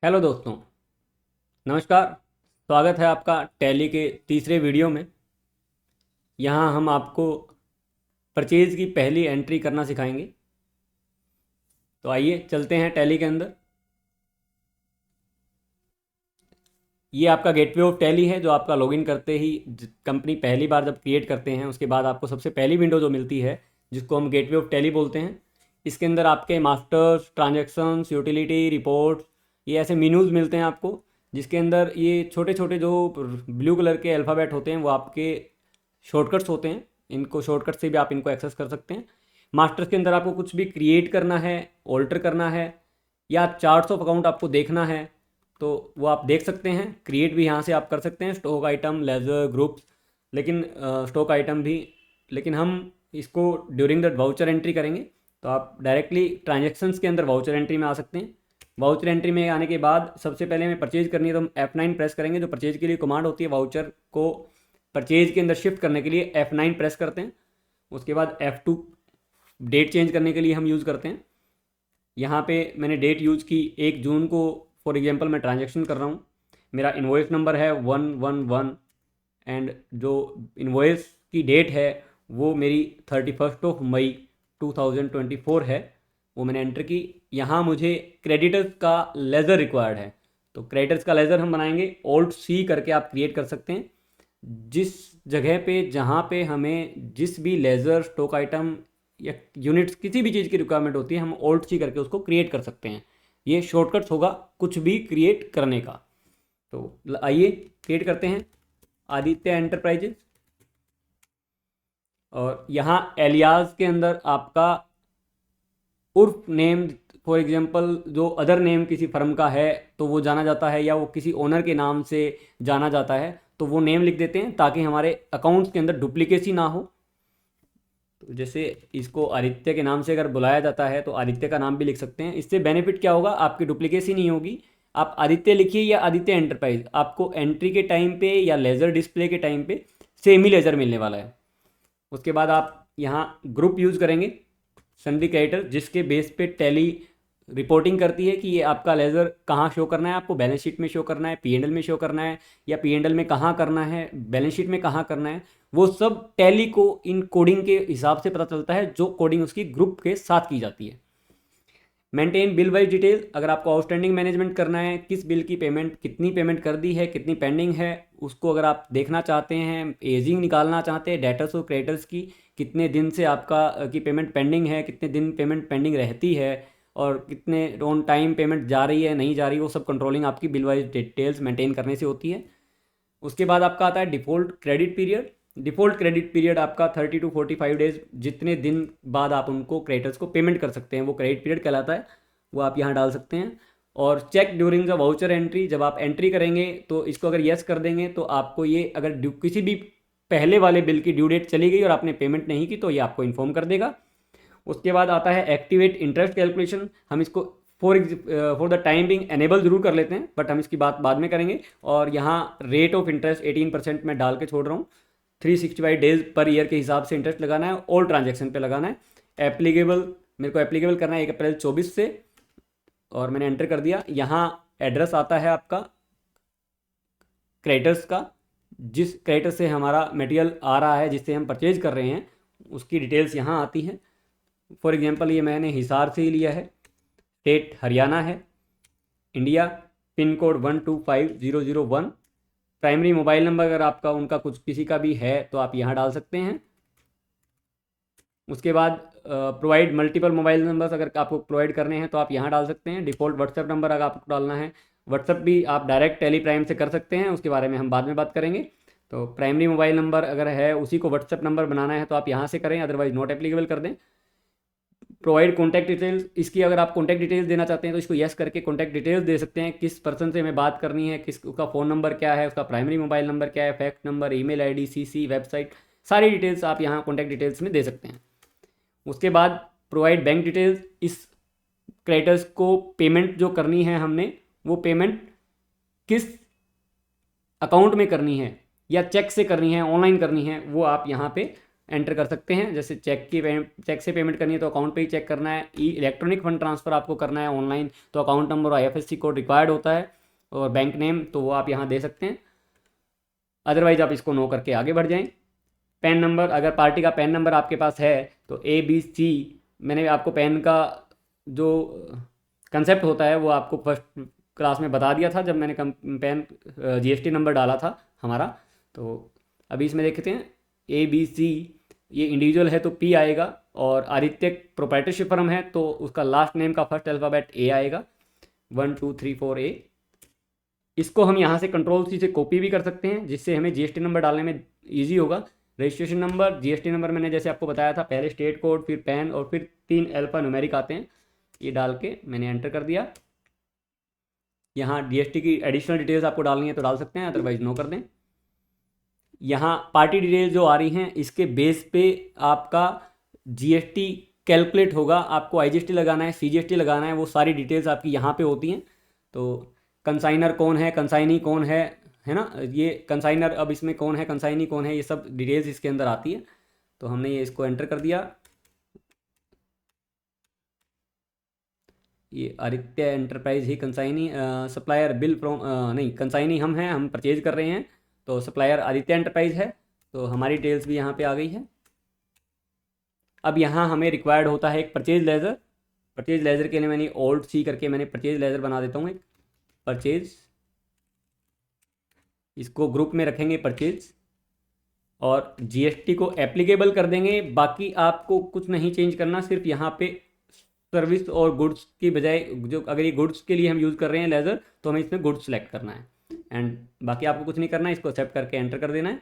Hello दोस्तों, नमस्कार। स्वागत है आपका टैली के तीसरे वीडियो में। यहाँ हम आपको परचेज़ की पहली एंट्री करना सिखाएंगे। तो आइए चलते हैं टैली के अंदर। ये आपका गेटवे ऑफ टैली है, जो आपका लॉगिन करते ही कंपनी पहली बार जब क्रिएट करते हैं उसके बाद आपको सबसे पहली विंडो जो मिलती है, जिसको हम गेटवे ऑफ टैली बोलते हैं। इसके अंदर आपके मास्टर्स, ट्रांजैक्शंस, यूटिलिटी, रिपोर्ट्स, ये ऐसे मेनूज़ मिलते हैं आपको, जिसके अंदर ये छोटे छोटे जो ब्लू कलर के अल्फ़ाबेट होते हैं वो आपके शॉर्टकट्स होते हैं। इनको शॉर्टकट से भी आप इनको एक्सेस कर सकते हैं। मास्टर्स के अंदर आपको कुछ भी क्रिएट करना है, ऑल्टर करना है, या चार्ट्स ऑफ अकाउंट आपको देखना है तो वो आप देख सकते हैं। क्रिएट भी यहाँ से आप कर सकते हैं, स्टॉक आइटम, लेजर, ग्रुप्स, लेकिन स्टॉक आइटम भी, लेकिन हम इसको ड्यूरिंग द वाउचर एंट्री करेंगे। तो आप डायरेक्टली ट्रांजेक्शन्स के अंदर वाउचर एंट्री में आ सकते हैं। वाउचर एंट्री में आने के बाद सबसे पहले हमें परचेज करनी है, तो हम F9 प्रेस करेंगे। जो परचेज के लिए कमांड होती है, वाउचर को परचेज के अंदर शिफ्ट करने के लिए F9 प्रेस करते हैं। उसके बाद F2 डेट चेंज करने के लिए हम यूज़ करते हैं। यहाँ पे मैंने डेट यूज़ की 1 जून को। फॉर एग्जांपल मैं ट्रांजैक्शन कर रहा हूँ, मेरा इन्वॉइस नंबर है 111, एंड जो इन्वॉइस की डेट है वो मेरी 31 मई 2024 है, वो मैंने एंटर की। यहाँ मुझे क्रेडिटर्स का लेज़र रिक्वायर्ड है, तो क्रेडिटर्स का लेज़र हम बनाएंगे। Alt+C करके आप क्रिएट कर सकते हैं। जिस जगह पे जहाँ पे हमें जिस भी लेज़र, स्टॉक आइटम या यूनिट्स, किसी भी चीज़ की रिक्वायरमेंट होती है, हम Alt+C करके उसको क्रिएट कर सकते हैं। ये शॉर्टकट्स होगा कुछ भी क्रिएट करने का। तो आइए क्रिएट करते हैं आदित्य एंटरप्राइजेज। और यहाँ एलियाज के अंदर आपका उर्फ नेम, फॉर एग्जांपल जो अदर नेम किसी फर्म का है तो वो जाना जाता है, या वो किसी ओनर के नाम से जाना जाता है, तो वो नेम लिख देते हैं ताकि हमारे अकाउंट्स के अंदर डुप्लीकेसी ना हो। तो जैसे इसको आदित्य के नाम से अगर बुलाया जाता है तो आदित्य का नाम भी लिख सकते हैं। इससे बेनिफिट क्या होगा, आपकी डुप्लीकेसी नहीं होगी। आप आदित्य लिखिए या आदित्य एंटरप्राइज, आपको एंट्री के टाइम पे या लेज़र डिस्प्ले के टाइम पे सेम ही लेज़र मिलने वाला है। उसके बाद आप यहाँ ग्रुप यूज़ करेंगे, सन्डी क्रेडिटर, जिसके बेस पे टैली रिपोर्टिंग करती है कि ये आपका लेज़र कहाँ शो करना है। आपको बैलेंस शीट में शो करना है, P&L में शो करना है, या P&L में कहाँ करना है, बैलेंस शीट में कहाँ करना है, वो सब टैली को इन कोडिंग के हिसाब से पता चलता है, जो कोडिंग उसकी ग्रुप के साथ की जाती है। मेंटेन बिल वाइज डिटेल, अगर आपको आउटस्टैंडिंग मैनेजमेंट करना है, किस बिल की पेमेंट, कितनी पेमेंट कर दी है, कितनी पेंडिंग है, उसको अगर आप देखना चाहते हैं, एजिंग निकालना चाहते हैं, डेटर्स और क्रेडिटर्स की, कितने दिन से आपका की पेमेंट पेंडिंग है, कितने दिन पेमेंट पेंडिंग रहती है, और कितने ऑन टाइम पेमेंट जा रही है नहीं जा रही, वो सब कंट्रोलिंग आपकी बिल वाइज डिटेल्स मेंटेन करने से होती है। उसके बाद आपका आता है default credit period. Default credit period आपका 30 to 45 डेज, जितने दिन बाद आप उनको क्रेडिटर्स को पेमेंट कर सकते हैं वो क्रेडिट पीरियड कहलाता है, वो आप यहाँ डाल सकते हैं। और check during the voucher entry, जब आप एंट्री करेंगे तो इसको अगर यस कर देंगे तो आपको ये, अगर किसी भी पहले वाले बिल की ड्यू डेट चली गई और आपने पेमेंट नहीं की तो ये आपको इन्फॉर्म कर देगा। उसके बाद आता है एक्टिवेट इंटरेस्ट कैलकुलेशन। हम इसको for the time being enable जरूर कर लेते हैं, बट हम इसकी बात बाद में करेंगे। और यहाँ रेट ऑफ इंटरेस्ट 18% में डाल के छोड़ रहा हूँ। 365 डेज पर ईयर के हिसाब से इंटरेस्ट लगाना है, ऑल ट्रांजेक्शन पे लगाना है। एप्लीकेबल, मेरे को एप्लीकेबल करना है 1 अप्रैल 2024 से, और मैंने एंटर कर दिया। यहाँ एड्रेस आता है आपका क्रेडिटर्स का, जिस क्रेडिटर से हमारा मटेरियल आ रहा है, जिससे हम परचेज कर रहे हैं, उसकी डिटेल्स यहाँ आती हैं। फॉर एग्जांपल ये मैंने हिसार से ही लिया है, स्टेट हरियाणा है, India, pin code 125001। Primary mobile number अगर आपका उनका कुछ किसी का भी है तो आप यहाँ डाल सकते हैं। उसके बाद प्रोवाइड मल्टीपल मोबाइल नंबर्स, अगर आपको प्रोवाइड करने हैं तो आप यहाँ डाल सकते हैं। डिफ़ॉल्ट व्हाट्सएप नंबर अगर आपको डालना है, व्हाट्सएप भी आप डायरेक्ट टेली प्राइम से कर सकते हैं, उसके बारे में हम बाद में बात करेंगे। तो प्राइमरी मोबाइल नंबर अगर है उसी को व्हाट्सएप नंबर बनाना है तो आप यहाँ से करें, अदरवाइज नॉट एप्लीकेबल कर दें। प्रोवाइड कॉन्टैक्ट डिटेल्स, इसकी अगर आप कॉन्टैक्ट डिटेल्स देना चाहते हैं तो इसको यस करके कॉन्टैक्ट डिटेल्स दे सकते हैं। किस पर्सन से हमें बात करनी है, किस उसका फ़ोन नंबर क्या है, उसका प्राइमरी मोबाइल नंबर क्या है, fax number, email ID, CC, website, सारी डिटेल्स आप यहाँ कॉन्टैक्ट डिटेल्स में दे सकते हैं। उसके बाद प्रोवाइड बैंक डिटेल्स, इस क्रेडिटर्स को पेमेंट जो करनी है हमने, वो पेमेंट किस अकाउंट में करनी है, या चेक से करनी है, ऑनलाइन करनी है, वो आप यहाँ पे एंटर कर सकते हैं। जैसे चेक से पेमेंट करनी है तो अकाउंट पे ही चेक करना है। इलेक्ट्रॉनिक फंड ट्रांसफ़र आपको करना है ऑनलाइन तो अकाउंट नंबर और आईएफएससी कोड रिक्वायर्ड होता है, और बैंक नेम तो वो आप यहाँ दे सकते हैं, अदरवाइज आप इसको नो करके आगे बढ़ जाएं। पैन नंबर, अगर पार्टी का पैन नंबर आपके पास है तो ABC, मैंने आपको पैन का जो कंसेप्ट होता है वो आपको फर्स्ट क्लास में बता दिया था जब मैंने पैन GST नंबर डाला था हमारा। तो अभी इसमें देखते हैं ABC, ये इंडिविजुअल है तो P आएगा, और आदित्य प्रोप्राइटरशिप फर्म है तो उसका लास्ट नेम का फर्स्ट अल्फ़ाबेट A आएगा, 1 2 3 4 A। इसको हम यहाँ से Ctrl+C से कॉपी भी कर सकते हैं जिससे हमें GST नंबर डालने में ईजी होगा। रजिस्ट्रेशन नंबर, GST नंबर मैंने जैसे आपको बताया था, पहले स्टेट कोड, फिर पैन, और फिर 3 अल्फ़ा न्यूमेरिक आते हैं, ये डाल के मैंने एंटर कर दिया। यहाँ GST की एडिशनल डिटेल्स आपको डालनी है तो डाल सकते हैं, अदरवाइज नो कर दें। यहाँ पार्टी डिटेल जो आ रही हैं इसके बेस पे आपका GST कैलकुलेट होगा। आपको IGST लगाना है, CGST लगाना है, वो सारी डिटेल्स आपकी यहाँ पे होती हैं। तो कंसाइनर कौन है, कंसाइनी कौन है ना, ये कंसाइनर अब इसमें कौन है, कंसाइनी कौन है, ये सब डिटेल्स इसके अंदर आती है। तो हमने ये इसको एंटर कर दिया। ये Aditya enterprise he consignee, supplier bill from, नहीं कंसाइनी हम हैं, हम परचेज कर रहे हैं, तो सप्लायर आदित्य एंटरप्राइज है, तो हमारी डिटेल्स भी यहाँ पे आ गई है। अब यहाँ हमें रिक्वायर्ड होता है एक परचेज लेज़र। परचेज लेज़र के लिए मैंने Alt+C करके मैंने परचेज लेज़र बना देता हूँ एक परचेज, इसको ग्रुप में रखेंगे परचेज, और GST को एप्लीकेबल कर देंगे। बाकी आपको कुछ नहीं चेंज करना, सिर्फ यहाँ पे सर्विस और गुड्स की बजाय, जो अगर ये गुड्स के लिए हम यूज़ कर रहे हैं लेज़र तो हमें इसमें गुड्स सेलेक्ट करना है, एंड बाकी आपको कुछ नहीं करना है, इसको एक्सेप्ट करके एंटर कर देना है।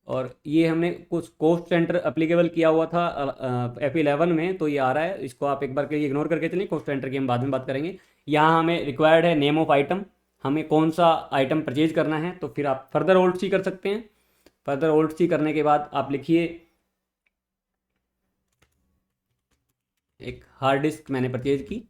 और ये हमने कुछ कॉस्ट सेंटर अप्लीकेबल किया हुआ था F11 में, तो ये आ रहा है, इसको आप एक बार के लिए इग्नोर करके चलिए, कॉस्ट सेंटर की हम बाद में बात करेंगे। यहाँ हमें रिक्वायर्ड है नेम ऑफ आइटम, हमें कौन सा आइटम परचेज करना है, तो फिर आप फर्दर Alt+C कर सकते हैं। फर्दर Alt+C करने के बाद आप लिखिए एक हार्ड डिस्क मैंने परचेज की।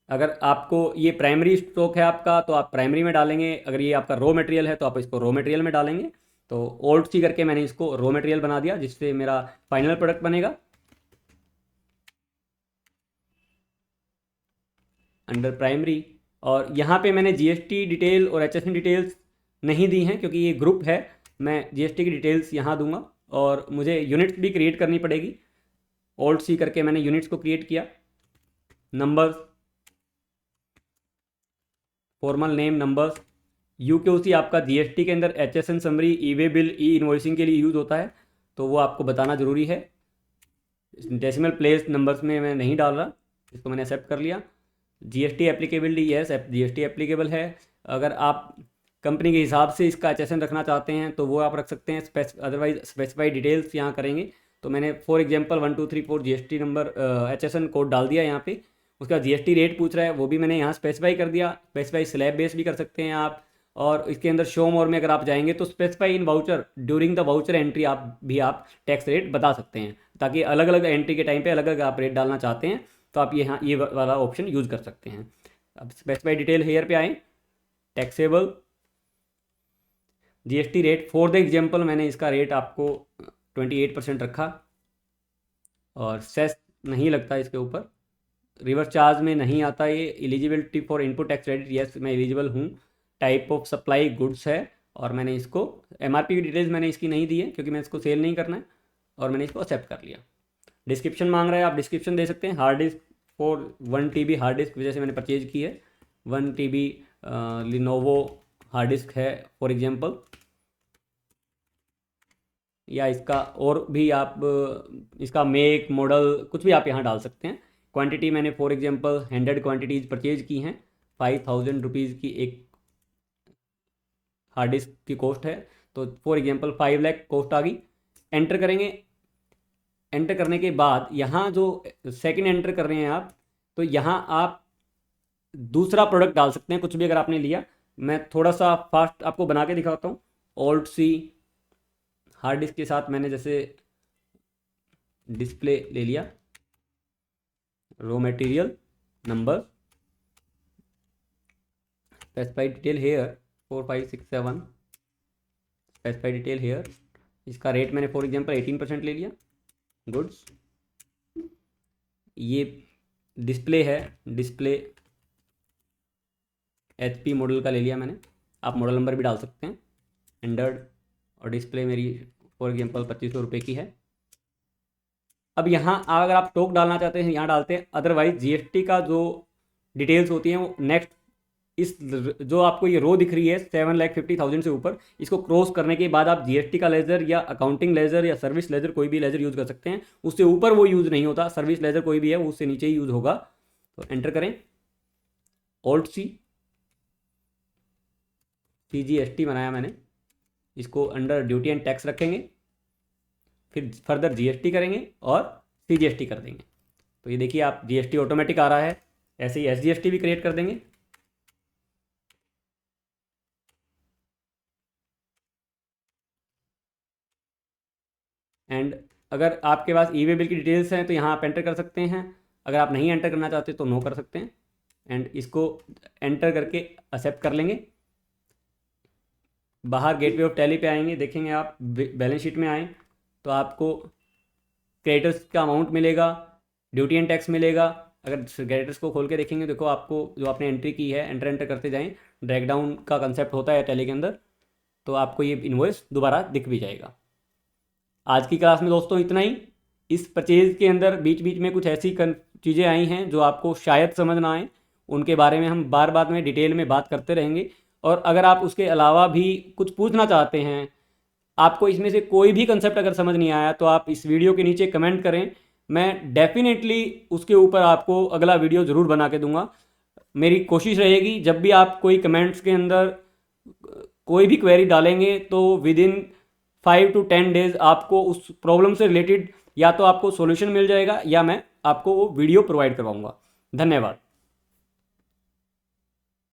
अगर आपको ये प्राइमरी स्टॉक है आपका तो आप प्राइमरी में डालेंगे, अगर ये आपका रॉ मटेरियल है तो आप इसको रॉ मटेरियल में डालेंगे। तो Alt+C करके मैंने इसको रॉ मटेरियल बना दिया जिससे मेरा फाइनल प्रोडक्ट बनेगा। अंडर प्राइमरी, और यहाँ पे मैंने GST डिटेल और HSN डिटेल्स नहीं दी हैं क्योंकि ये ग्रुप है, मैं GST की डिटेल्स यहाँ दूंगा, और मुझे यूनिट्स भी क्रिएट करनी पड़ेगी। Alt+C करके मैंने यूनिट्स को क्रिएट किया। Numbers, formal name numbers. UQC आपका GST के अंदर HSN समरी, ई वे बिल, ई इन्वॉइसिंग के लिए यूज़ होता है, तो वो आपको बताना ज़रूरी है। डेसिमल प्लेस नंबर्स में मैं नहीं डाल रहा, इसको मैंने एक्सेप्ट कर लिया। GST applicability, yes GST applicable है। अगर आप कंपनी के हिसाब से इसका HSN रखना चाहते हैं तो वो आप रख सकते हैं, अदरवाइज स्पेसिफाइड डिटेल्स यहाँ करेंगे। तो मैंने for example 1 2 3 4 GST number HSN code डाल दिया यहाँ पे। उसका GST रेट पूछ रहा है, वो भी मैंने यहाँ स्पेसिफाई कर दिया। स्पेसिफाई स्लैब बेस भी कर सकते हैं आप, और इसके अंदर शो मोर में अगर आप जाएंगे तो specify in voucher during the voucher entry आप टैक्स रेट बता सकते हैं, ताकि अलग अलग एंट्री के टाइम पे अलग अलग आप रेट डालना चाहते हैं तो आप यहाँ ये वाला ऑप्शन यूज़ कर सकते हैं। अब स्पेसिफाई डिटेल हेयर पे आए, taxable GST rate for the example मैंने इसका रेट आपको 28% रखा, और सेस नहीं लगता इसके ऊपर। रिवर्स चार्ज में नहीं आता ये। Eligibility for input tax credit, yes मैं एलिजिबल हूँ। टाइप ऑफ सप्लाई गुड्स है, और मैंने इसको MRP की डिटेल्स मैंने इसकी नहीं दी है क्योंकि मैं इसको सेल नहीं करना है, और मैंने इसको एक्सेप्ट कर लिया। डिस्क्रिप्शन मांग रहा है, आप डिस्क्रिप्शन दे सकते हैं। Hard disk for 1 TB hard disk जैसे मैंने परचेज की है, 1 TB लिनोवो हार्ड डिस्क है फॉर एग्जांपल, या इसका और भी आप इसका मेक मॉडल कुछ भी आप यहाँ डाल सकते हैं। क्वांटिटी मैंने फॉर एग्जांपल 100 क्वांटिटीज़ परचेज की हैं, 5000 रुपीज़ की एक हार्ड डिस्क की कॉस्ट है, तो फॉर एग्जांपल 5 लाख कॉस्ट आ गई। एंटर करेंगे। एंटर करने के बाद यहाँ जो सेकंड एंटर कर रहे हैं आप, तो यहाँ आप दूसरा प्रोडक्ट डाल सकते हैं कुछ भी अगर आपने लिया। मैं थोड़ा सा फास्ट आपको बना के दिखाता हूँ। Alt+C, हार्ड डिस्क के साथ मैंने जैसे डिस्प्ले ले लिया, raw material number, specified detail here 4 5 6 7, specify detail here, इसका रेट मैंने फॉर एग्जांपल 18% ले लिया। गुड्स, ये डिस्प्ले है, डिस्प्ले HP मॉडल का ले लिया मैंने, आप मॉडल नंबर भी डाल सकते हैं एंड्रॉयड, और डिस्प्ले मेरी फॉर एग्जांपल 2500 रुपये की है। अब यहाँ अगर आप स्टॉक डालना चाहते हैं यहाँ डालते हैं, अदरवाइज GST का जो डिटेल्स होती हैं वो नेक्स्ट, इस जो आपको ये रो दिख रही है 7,50,000 से ऊपर, इसको क्रॉस करने के बाद आप GST का लेजर या अकाउंटिंग लेजर या सर्विस लेजर कोई भी लेजर यूज़ कर सकते हैं। उससे ऊपर वो यूज़ नहीं होता, सर्विस लेजर कोई भी है वो उससे नीचे ही यूज़ होगा। तो एंटर करें Alt+C, CGST बनाया मैंने, इसको अंडर ड्यूटी एंड टैक्स रखेंगे, फिर फर्दर GST करेंगे और CGST कर देंगे। तो ये देखिए आप GST ऑटोमेटिक आ रहा है। ऐसे ही SGST भी क्रिएट कर देंगे। एंड अगर आपके पास ई वे बिल की डिटेल्स हैं तो यहाँ आप एंटर कर सकते हैं, अगर आप नहीं एंटर करना चाहते तो नो कर सकते हैं। एंड इसको एंटर करके एक्सेप्ट कर लेंगे। बाहर गेटवे ऑफ टैली पे आएंगे, देखेंगे आप बैलेंस शीट में आएँ तो आपको क्रेडिटर्स का अमाउंट मिलेगा, ड्यूटी एंड टैक्स मिलेगा। अगर क्रेडिटर्स को खोल के देखेंगे देखो आपको जो आपने एंट्री की है, एंटर करते जाएं, ड्रैग डाउन का कंसेप्ट होता है टैली के अंदर, तो आपको ये इनवॉइस दोबारा दिख भी जाएगा। आज की क्लास में दोस्तों इतना ही। इस परचेज़ के अंदर बीच बीच में कुछ ऐसी चीज़ें आई हैं जो आपको शायद समझ ना आए, उनके बारे में हम बार बार में डिटेल में बात करते रहेंगे। और अगर आप उसके अलावा भी कुछ पूछना चाहते हैं, आपको इसमें से कोई भी कंसेप्ट अगर समझ नहीं आया, तो आप इस वीडियो के नीचे कमेंट करें, मैं डेफिनेटली उसके ऊपर आपको अगला वीडियो ज़रूर बना के दूंगा। मेरी कोशिश रहेगी जब भी आप कोई कमेंट्स के अंदर कोई भी क्वेरी डालेंगे तो विद इन 5 to 10 डेज आपको उस प्रॉब्लम से रिलेटेड या तो आपको सॉल्यूशन मिल जाएगा या मैं आपको वो वीडियो प्रोवाइड करवाऊंगा। धन्यवाद।